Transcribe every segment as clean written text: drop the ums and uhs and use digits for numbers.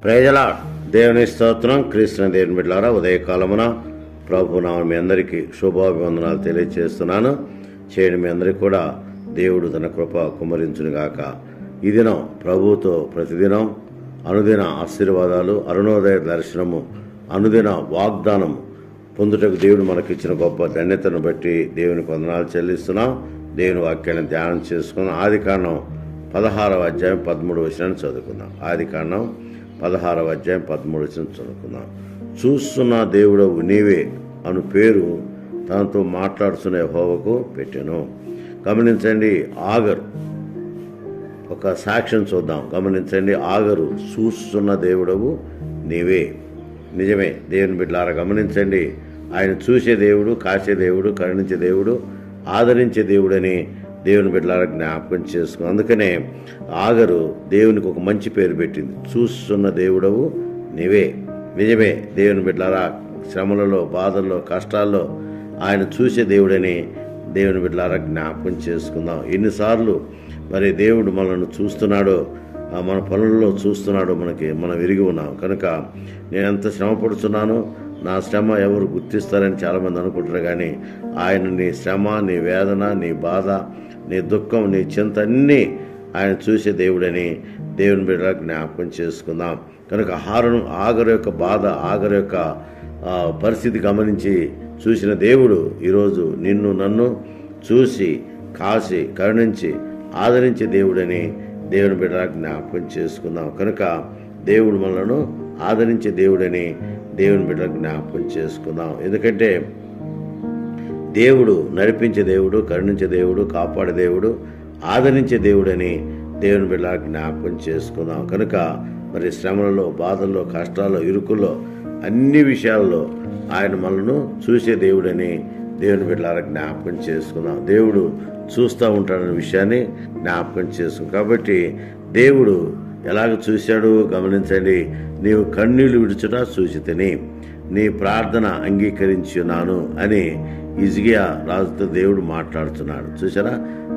ప్రైజలా దేవుని స్తోత్రం. క్రీస్తు దేవుని బిడ్డలారా, ఉదయకాలమున ప్రభునామం మీ అందరికీ శుభాభివందనాలు తెలియజేస్తున్నాను. చేయడం మీ అందరికీ కూడా దేవుడు తన కృప కుమ్మరించునుగాక. ఈ దినం ప్రభువుతో ప్రతిదినం అనుదిన ఆశీర్వాదాలు, అరుణోదయ దర్శనము, అనుదిన వాగ్దానం పొందుటకు దేవుడు మనకిచ్చిన గొప్ప ధన్యతను బట్టి దేవునికి వందనాలు చెల్లిస్తున్నాం. దేవుని వాక్యాన్ని ధ్యానం చేసుకున్నాం. ఆదికాండం 16వ అధ్యాయం 13వ వచనాన్ని చదువుకుందాం. ఆదికాండం 16వ అధ్యాయం 13వ వచనం చదువుకుందాం. చూస్తున్న దేవుడవు నీవే అను పేరు తనతో మాట్లాడుతున్న యెహోవాకు పెట్టెను. గమనించండి, ఆగరు ఒక సాక్ష్యం చూద్దాం. గమనించండి, ఆగరు చూస్తున్న దేవుడవు నీవే. నిజమే దేవుని బిడ్డలారా, గమనించండి, ఆయన చూసే దేవుడు, కాసే దేవుడు, కరుణించే దేవుడు, ఆదరించే దేవుడని దేవుని బిడ్డలారా జ్ఞాపకం చేసుకుని, అందుకనే ఆగరు దేవునికి ఒక మంచి పేరు పెట్టింది, చూస్తున్న దేవుడవు నీవే. నిజమే దేవుని బిడ్డలారా, శ్రమలలో, బాధల్లో, కష్టాల్లో ఆయన చూసే దేవుడని దేవుని బిడ్డలారా జ్ఞాపకం చేసుకుందాం. ఎన్నిసార్లు మరి దేవుడు మనల్ని చూస్తున్నాడో, మన పనులలో చూస్తున్నాడో మనం విరిగి ఉన్నాం. కనుక నేను ఎంత శ్రమ పడుతున్నానో, నా శ్రమ ఎవరు గుర్తిస్తారని చాలామంది అనుకుంటారు. కానీ ఆయన నీ శ్రమ, నీ వేదన, నీ బాధ, నీ దుఃఖం, నీ చింత అన్నీ ఆయన చూసే దేవుడని దేవుని బిడ్డ జ్ఞాపకం చేసుకుందాం. కనుక ఆగరు యొక్క బాధ, ఆగరు యొక్క పరిస్థితి గమనించి చూసిన దేవుడు ఈరోజు నిన్ను నన్ను చూసి కాసి కరుణించి ఆదరించే దేవుడని దేవుని బిడ్డ జ్ఞాపకం చేసుకుందాం. కనుక దేవుడు మనలను ఆదరించే దేవుడని దేవుని బిడ్డ జ్ఞాపకం చేసుకుందాం. ఎందుకంటే దేవుడు నడిపించే దేవుడు, కరుణించే దేవుడు, కాపాడే దేవుడు, ఆదరించే దేవుడని దేవుని బిడ్డ జ్ఞాపకం చేసుకుందాం. కనుక మరి శ్రమలలో, బాధల్లో, కష్టాల్లో, ఇరుకుల్లో, అన్ని విషయాల్లో ఆయన మనను చూసే దేవుడని దేవుని బిడ్డలారా జ్ఞాపకం చేసుకుందాం. దేవుడు చూస్తూ ఉంటాడనే విషయాన్ని జ్ఞాపకం చేసుకుందాం. కాబట్టి దేవుడు ఎలాగ చూశాడు గమనించండి. నీవు కన్నీళ్లు విడుచుట చూచితిని, నీ ప్రార్థన అంగీకరించున్నాను అని హిజ్కియా రాజుతో దేవుడు మాట్లాడుతున్నాడు. చూసారా,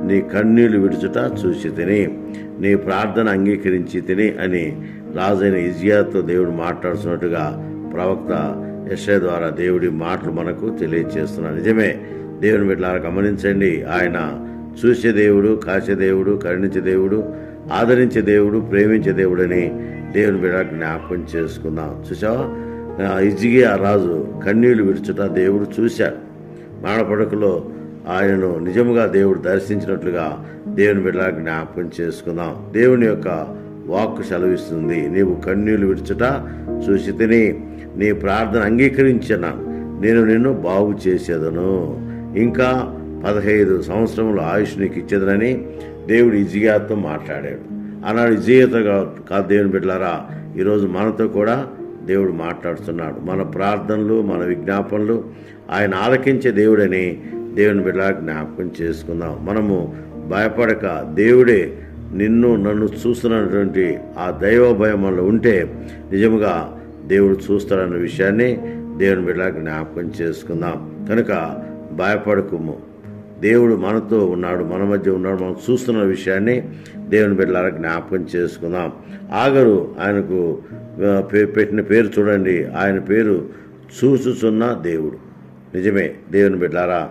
నీ కన్నీళ్లు విడుచుట చూచితిని, నీ ప్రార్థన అంగీకరించి తిని అని రాజైన హిజ్కియాతో దేవుడు మాట్లాడుతున్నట్టుగా ప్రవక్త యెషయా ద్వారా దేవుడి మాటలు మనకు తెలియజేస్తున్నాడు. నిజమే దేవుని బిడ్డలారా, గమనించండి, ఆయన చూసే దేవుడు, కాసే దేవుడు, కరుణించే దేవుడు, ఆదరించే దేవుడు, ప్రేమించే దేవుడని దేవుని బిడ్డ జ్ఞాపకం చేసుకుందాం. చూసావా, హిజ్కియా రాజు కన్నీళ్లు విడుచుట దేవుడు చూశాడు. మరణపడకలో ఆయనను నిజముగా దేవుడు దర్శించినట్లుగా దేవుని బిడ్డ జ్ఞాపకం చేసుకుందాం. దేవుని యొక్క వాక్కు సెలవిస్తుంది, నీవు కన్నీళ్లు విడుచుట చూసితిని, నీ ప్రార్థన అంగీకరించాను, నేను నిన్ను బాగు చేసేదను, ఇంకా 15 సంవత్సరముల ఆయుష్ నీకు ఇచ్చేదనని దేవుడు హిజ్కియాతో మాట్లాడాడు. ఆనాడు హిజ్కియాతో కాదు దేవుని బిడ్డలారా, ఈరోజు మనతో కూడా దేవుడు మాట్లాడుతున్నాడు. మన ప్రార్థనలు, మన విజ్ఞాపనలు ఆయన ఆలకించే దేవుడని దేవుని బిడ్డ జ్ఞాపకం చేసుకుందాం. మనము భయపడక, దేవుడే నిన్ను నన్ను చూస్తున్నటువంటి ఆ దైవ భయం మనలో ఉంటే నిజముగా దేవుడు చూస్తాడన్న విషయాన్ని దేవుని బిడ్డ జ్ఞాపకం చేసుకుందాం. కనుక భయపడకుము, దేవుడు మనతో ఉన్నాడు, మన మధ్య ఉన్నాడు, మనం చూస్తున్న విషయాన్ని దేవుని బిడ్డలారా జ్ఞాపకం చేసుకుందాం. ఆగరు ఆయనకు పెట్టిన పేరు చూడండి, ఆయన పేరు చూచుచున్న దేవుడు. నిజమే దేవుని బిడ్డలారా,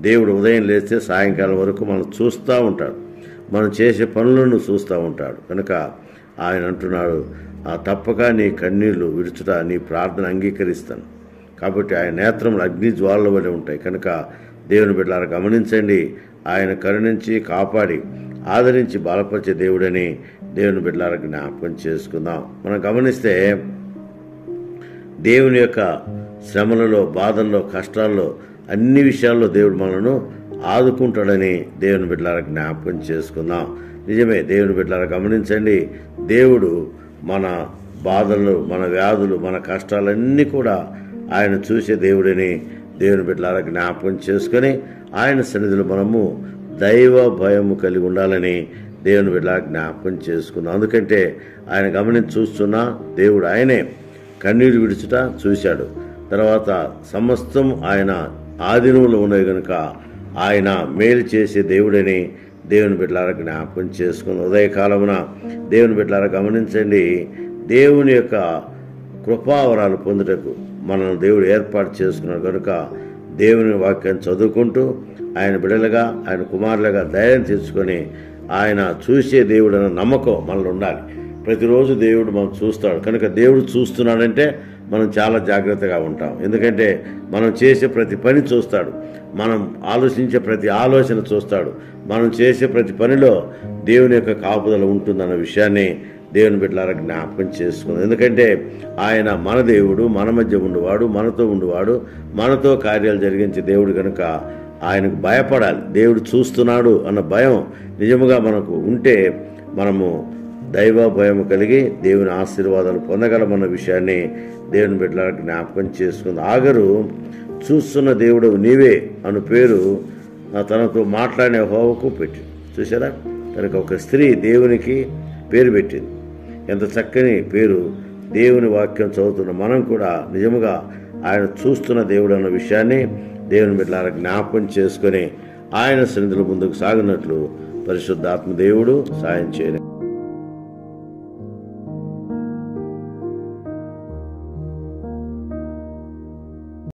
దేవుడు ఉదయం లేస్తే సాయంకాలం వరకు మనం చూస్తూ ఉంటాడు, మనం చేసే పనులను చూస్తూ ఉంటాడు. కనుక ఆయన అంటున్నాడు, తప్పక నీ కన్నీళ్లు విడుచుట, నీ ప్రార్థన అంగీకరిస్తాను. కాబట్టి ఆయన నేత్రములు అగ్ని జ్వాలల వలె ఉంటాయి. కనుక దేవుని బిడ్డలారా, గమనించండి, ఆయన కరుణించి కాపాడి ఆదరించి బలపరిచే దేవుడని దేవుని బిడ్డలారా జ్ఞాపకం చేసుకుందాం. మనం గమనిస్తే దేవుని యొక్క శ్రమలలో, బాధల్లో, కష్టాల్లో, అన్ని విషయాల్లో దేవుడు మనను ఆదుకుంటాడని దేవుని బిడ్డలారా జ్ఞాపకం చేసుకుందాం. నిజమే దేవుని బిడ్డలారా, గమనించండి, దేవుడు మన బాధలు, మన వ్యాధులు, మన కష్టాలన్నీ కూడా ఆయన చూసే దేవుడని దేవుని బిడ్డలారా జ్ఞాపకం చేసుకొని ఆయన సన్నిధిలో మనము దైవ భయము కలిగి ఉండాలని దేవుని బిడ్డలారా జ్ఞాపకం చేసుకుందాం. ఎందుకంటే ఆయన గమనించి చూస్తున్న దేవుడు, ఆయనే కన్నీరు విడుచుట చూశాడు. తర్వాత సమస్తం ఆయన ఆధీనంలో ఉన్నది కనుక ఆయన మేలు చేసే దేవుడని దేవుని బిడ్డలారా జ్ఞాపకం చేసుకుని ఉదయకాలమున దేవుని బిడ్డలారా గమనించండి, దేవుని యొక్క కృపావరాలు పొందుటకు మనల్ని దేవుడు ఏర్పాటు చేసుకున్నాడు కనుక దేవుని వాక్యాన్ని చదువుకుంటూ ఆయన బిడ్డలుగా, ఆయన కుమారులుగా ధైర్యం తెచ్చుకొని ఆయన చూసే దేవుడు అన్న నమ్మకం మనలో ఉండాలి. ప్రతిరోజు దేవుడు మనం చూస్తాడు కనుక దేవుడు చూస్తున్నాడంటే మనం చాలా జాగ్రత్తగా ఉంటాం. ఎందుకంటే మనం చేసే ప్రతి పని చూస్తాడు, మనం ఆలోచించే ప్రతి ఆలోచన చూస్తాడు, మనం చేసే ప్రతి పనిలో దేవుని యొక్క కాపుదల ఉంటుందన్న విషయాన్ని దేవుని బిడ్డలారా జ్ఞాపకం చేసుకుంది. ఎందుకంటే ఆయన మన దేవుడు, మన మధ్య ఉండువాడు, మనతో ఉండువాడు, మనతో కార్యాలు జరిగించే దేవుడు కనుక ఆయనకు భయపడాలి. దేవుడు చూస్తున్నాడు అన్న భయం నిజముగా మనకు ఉంటే మనము దైవ భయం కలిగి దేవుని ఆశీర్వాదాలు పొందగలమన్న విషయాన్ని దేవుని బిడ్డలారా జ్ఞాపకం చేసుకుంది. ఆగరు చూస్తున్న దేవుడు నీవే అను పేరు తనతో మాట్లాడిన యెహోవాకు పెట్టింది. చూసారా, కనుక ఒక స్త్రీ దేవునికి పేరు పెట్టింది. ఎంత చక్కని పేరు. దేవుని వాక్యం చదువుతున్న మనం కూడా నిజముగా ఆయన చూస్తున్న దేవుడు అన్న విషయాన్ని దేవుని బిడ్డలారా జ్ఞాపకం చేసుకొని ఆయన సన్నిధిలో ముందుకు సాగినట్లు పరిశుద్ధాత్మ దేవుడు సాయం చేయను.